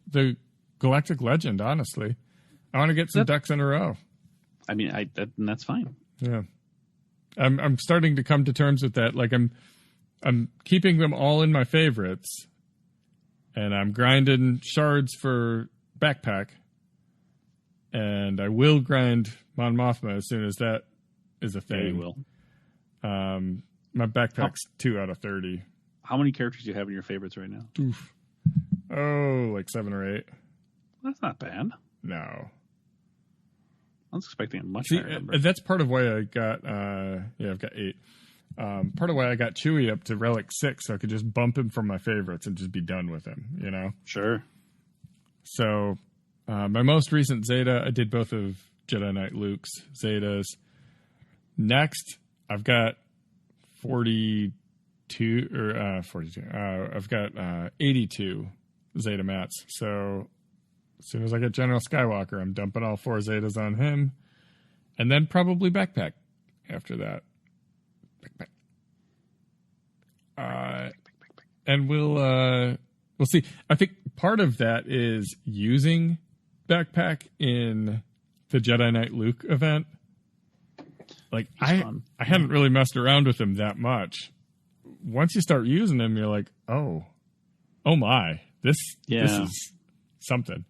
Galactic Legend, honestly. I want to get some ducks in a row. I mean, and that's fine. Yeah. I'm starting to come to terms with that. Like I'm keeping them all in my favorites, and I'm grinding shards for backpack, and I will grind Mon Mothma as soon as that is a thing. Yeah, you will. My backpack's 2 out of 30. How many characters do you have in your favorites right now? Oof. Oh, like 7 or 8. That's not bad. No. I was expecting a much higher number. That's part of why I got, I've got 8. Part of why I got Chewie up to Relic 6, so I could just bump him from my favorites and just be done with him, you know? Sure. So, my most recent Zeta, I did both of Jedi Knight Luke's Zetas. Next, I've got 42. I've got 82 Zeta Mats. So as soon as I get General Skywalker, I'm dumping all 4 Zetas on him, and then probably backpack after that. Backpack. And we'll see. I think part of that is using backpack in the Jedi Knight Luke event. Like I hadn't really messed around with him that much. Once you start using him, you're like, oh my, this is something.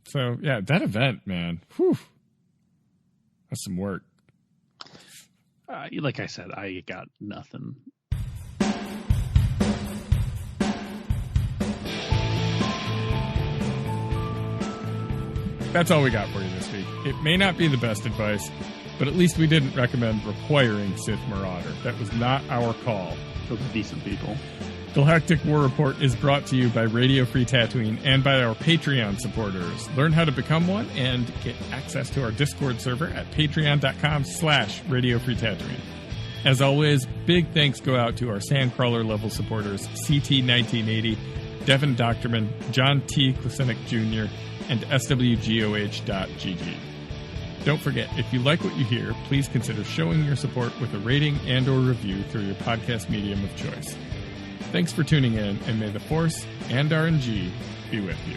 So yeah, that event, man, whew, that's some work. Like I said, I got nothing. That's all we got for you this week. It may not be the best advice, but at least we didn't recommend requiring Sith Marauder. That was not our call. Those are decent people. Galactic War Report is brought to you by Radio Free Tatooine and by our Patreon supporters. Learn how to become one and get access to our Discord server at patreon.com/Radio Free Tatooine. As always, big thanks go out to our Sandcrawler level supporters, CT1980, Devin Doctorman, John T. Klasinik Jr., and SWGOH.GG. Don't forget, if you like what you hear, please consider showing your support with a rating and or review through your podcast medium of choice. Thanks for tuning in, and may the Force and RNG be with you.